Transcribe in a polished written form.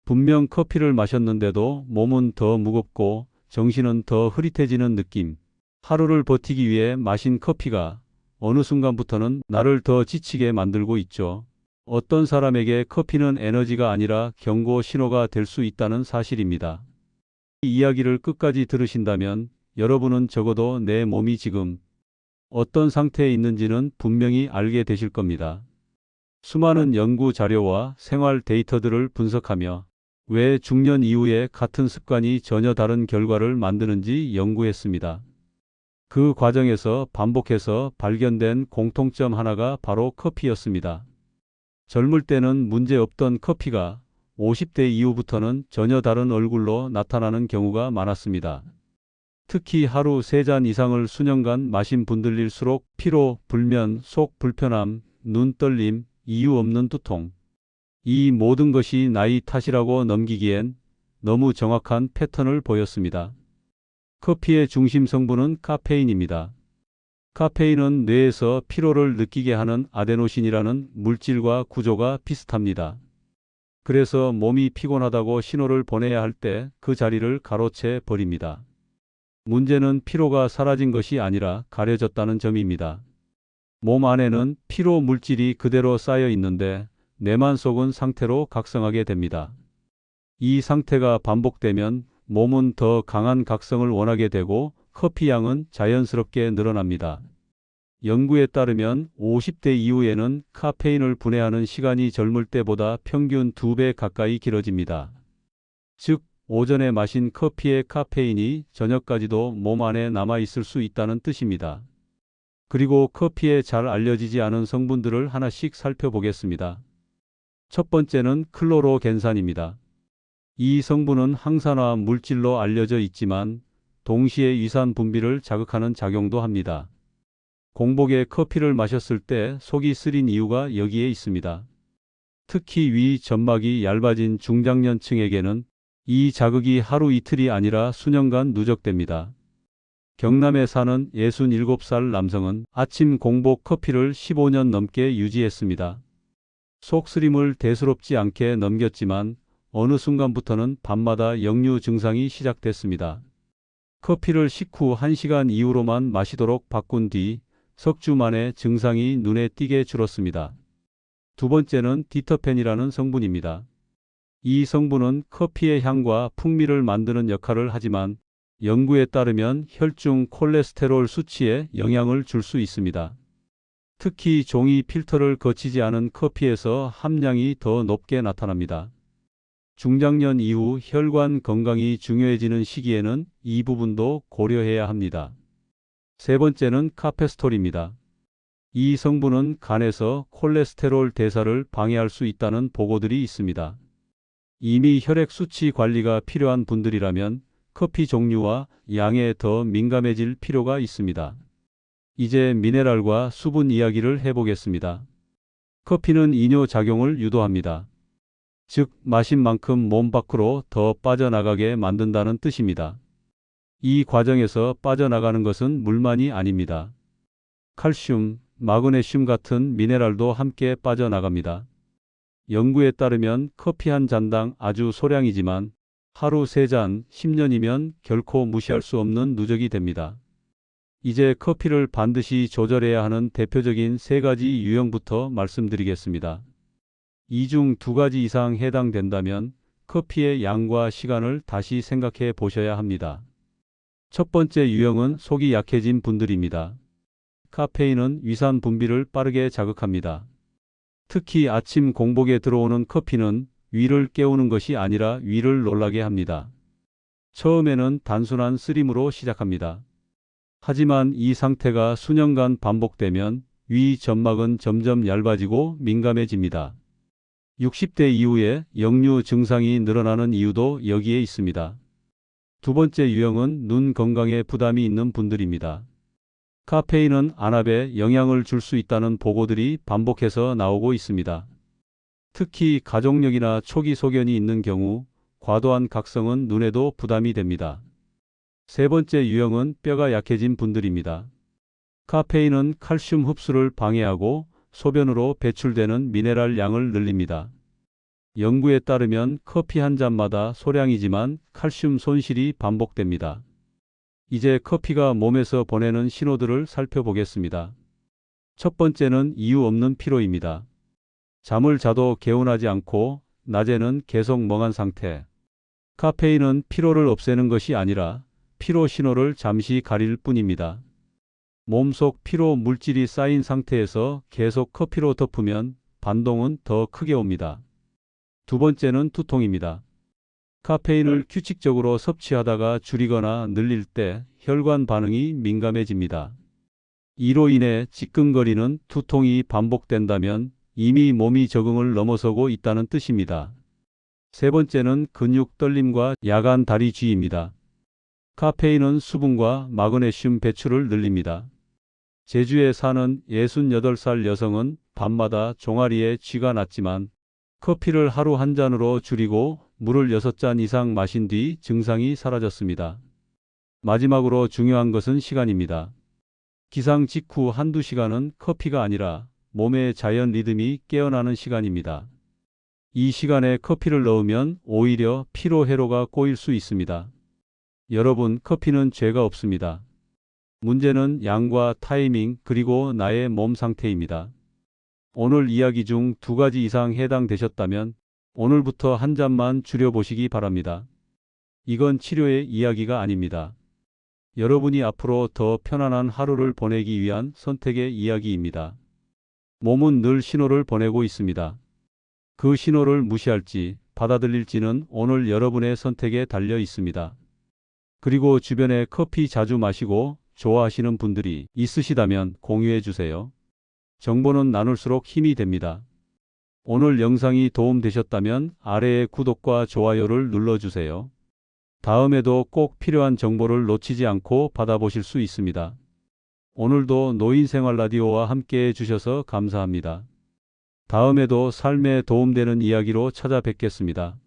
분명 커피를 마셨는데도 몸은 더 무겁고 정신은 더 흐릿해지는 느낌. 하루를 버티기 위해 마신 커피가 어느 순간부터는 나를 더 지치게 만들고 있죠. 어떤 사람에게 커피는 에너지가 아니라 경고 신호가 될 수 있다는 사실입니다. 이 이야기를 끝까지 들으신다면 여러분은 적어도 내 몸이 지금 어떤 상태에 있는지는 분명히 알게 되실 겁니다. 수많은 연구 자료와 생활 데이터들을 분석하며 왜 중년 이후에 같은 습관이 전혀 다른 결과를 만드는지 연구했습니다. 그 과정에서 반복해서 발견된 공통점 하나가 바로 커피였습니다. 젊을 때는 문제 없던 커피가 50대 이후부터는 전혀 다른 얼굴로 나타나는 경우가 많았습니다. 특히 하루 3잔 이상을 수년간 마신 분들일수록 피로, 불면, 속 불편함, 눈 떨림, 이유 없는 두통. 이 모든 것이 나이 탓이라고 넘기기엔 너무 정확한 패턴을 보였습니다. 커피의 중심 성분은 카페인입니다. 카페인은 뇌에서 피로를 느끼게 하는 아데노신이라는 물질과 구조가 비슷합니다. 그래서 몸이 피곤하다고 신호를 보내야 할 때 그 자리를 가로채 버립니다. 문제는 피로가 사라진 것이 아니라 가려졌다는 점입니다. 몸 안에는 피로 물질이 그대로 쌓여 있는데 뇌만 속은 상태로 각성하게 됩니다. 이 상태가 반복되면 몸은 더 강한 각성을 원하게 되고 커피 양은 자연스럽게 늘어납니다. 연구에 따르면 50대 이후에는 카페인을 분해하는 시간이 젊을 때보다 평균 2배 가까이 길어집니다. 즉, 오전에 마신 커피의 카페인이 저녁까지도 몸 안에 남아 있을 수 있다는 뜻입니다. 그리고 커피에 잘 알려지지 않은 성분들을 하나씩 살펴보겠습니다. 첫 번째는 클로로겐산입니다. 이 성분은 항산화 물질로 알려져 있지만 동시에 위산 분비를 자극하는 작용도 합니다. 공복에 커피를 마셨을 때 속이 쓰린 이유가 여기에 있습니다. 특히 위 점막이 얇아진 중장년층에게는 이 자극이 하루 이틀이 아니라 수년간 누적됩니다. 경남에 사는 67살 남성은 아침 공복 커피를 15년 넘게 유지했습니다. 속쓰림을 대수롭지 않게 넘겼지만 어느 순간부터는 밤마다 역류 증상이 시작됐습니다. 커피를 식후 1시간 이후로만 마시도록 바꾼 뒤 석 주 만에 증상이 눈에 띄게 줄었습니다. 두 번째는 디터펜이라는 성분입니다. 이 성분은 커피의 향과 풍미를 만드는 역할을 하지만 연구에 따르면 혈중 콜레스테롤 수치에 영향을 줄 수 있습니다. 특히 종이 필터를 거치지 않은 커피에서 함량이 더 높게 나타납니다. 중장년 이후 혈관 건강이 중요해지는 시기에는 이 부분도 고려해야 합니다. 세 번째는 카페스톨입니다. 이 성분은 간에서 콜레스테롤 대사를 방해할 수 있다는 보고들이 있습니다. 이미 혈액 수치 관리가 필요한 분들이라면 커피 종류와 양에 더 민감해질 필요가 있습니다. 이제 미네랄과 수분 이야기를 해보겠습니다. 커피는 이뇨작용을 유도합니다. 즉, 마신 만큼 몸 밖으로 더 빠져나가게 만든다는 뜻입니다. 이 과정에서 빠져나가는 것은 물만이 아닙니다. 칼슘, 마그네슘 같은 미네랄도 함께 빠져나갑니다. 연구에 따르면 커피 한 잔당 아주 소량이지만 하루 3잔, 10년이면 결코 무시할 수 없는 누적이 됩니다. 이제 커피를 반드시 조절해야 하는 대표적인 3가지 유형부터 말씀드리겠습니다. 이 중 2가지 이상 해당된다면 커피의 양과 시간을 다시 생각해 보셔야 합니다. 첫 번째 유형은 속이 약해진 분들입니다. 카페인은 위산 분비를 빠르게 자극합니다. 특히 아침 공복에 들어오는 커피는 위를 깨우는 것이 아니라 위를 놀라게 합니다. 처음에는 단순한 쓰림으로 시작합니다. 하지만 이 상태가 수년간 반복되면 위 점막은 점점 얇아지고 민감해집니다. 60대 이후에 역류 증상이 늘어나는 이유도 여기에 있습니다. 두 번째 유형은 눈 건강에 부담이 있는 분들입니다. 카페인은 안압에 영향을 줄 수 있다는 보고들이 반복해서 나오고 있습니다. 특히 가족력이나 초기 소견이 있는 경우 과도한 각성은 눈에도 부담이 됩니다. 세 번째 유형은 뼈가 약해진 분들입니다. 카페인은 칼슘 흡수를 방해하고 소변으로 배출되는 미네랄 양을 늘립니다. 연구에 따르면 커피 한 잔마다 소량이지만 칼슘 손실이 반복됩니다. 이제 커피가 몸에서 보내는 신호들을 살펴보겠습니다. 첫 번째는 이유 없는 피로입니다. 잠을 자도 개운하지 않고 낮에는 계속 멍한 상태. 카페인은 피로를 없애는 것이 아니라 피로 신호를 잠시 가릴 뿐입니다. 몸속 피로 물질이 쌓인 상태에서 계속 커피로 덮으면 반동은 더 크게 옵니다. 두 번째는 두통입니다. 카페인을 규칙적으로 섭취하다가 줄이거나 늘릴 때 혈관 반응이 민감해집니다. 이로 인해 지끈거리는 두통이 반복된다면 이미 몸이 적응을 넘어서고 있다는 뜻입니다. 세 번째는 근육 떨림과 야간 다리 쥐입니다. 카페인은 수분과 마그네슘 배출을 늘립니다. 제주에 사는 68살 여성은 밤마다 종아리에 쥐가 났지만 커피를 하루 한 잔으로 줄이고 물을 6잔 이상 마신 뒤 증상이 사라졌습니다. 마지막으로 중요한 것은 시간입니다. 기상 직후 한두 시간은 커피가 아니라 몸의 자연 리듬이 깨어나는 시간입니다. 이 시간에 커피를 넣으면 오히려 피로 회로가 꼬일 수 있습니다. 여러분, 커피는 죄가 없습니다. 문제는 양과 타이밍 그리고 나의 몸 상태입니다. 오늘 이야기 중 2가지 이상 해당되셨다면 오늘부터 한 잔만 줄여보시기 바랍니다. 이건 치료의 이야기가 아닙니다. 여러분이 앞으로 더 편안한 하루를 보내기 위한 선택의 이야기입니다. 몸은 늘 신호를 보내고 있습니다. 그 신호를 무시할지 받아들일지는 오늘 여러분의 선택에 달려 있습니다. 그리고 주변에 커피 자주 마시고 좋아하시는 분들이 있으시다면 공유해 주세요. 정보는 나눌수록 힘이 됩니다. 오늘 영상이 도움되셨다면 아래의 구독과 좋아요를 눌러주세요. 다음에도 꼭 필요한 정보를 놓치지 않고 받아보실 수 있습니다. 오늘도 노인생활라디오와 함께 해주셔서 감사합니다. 다음에도 삶에 도움되는 이야기로 찾아뵙겠습니다.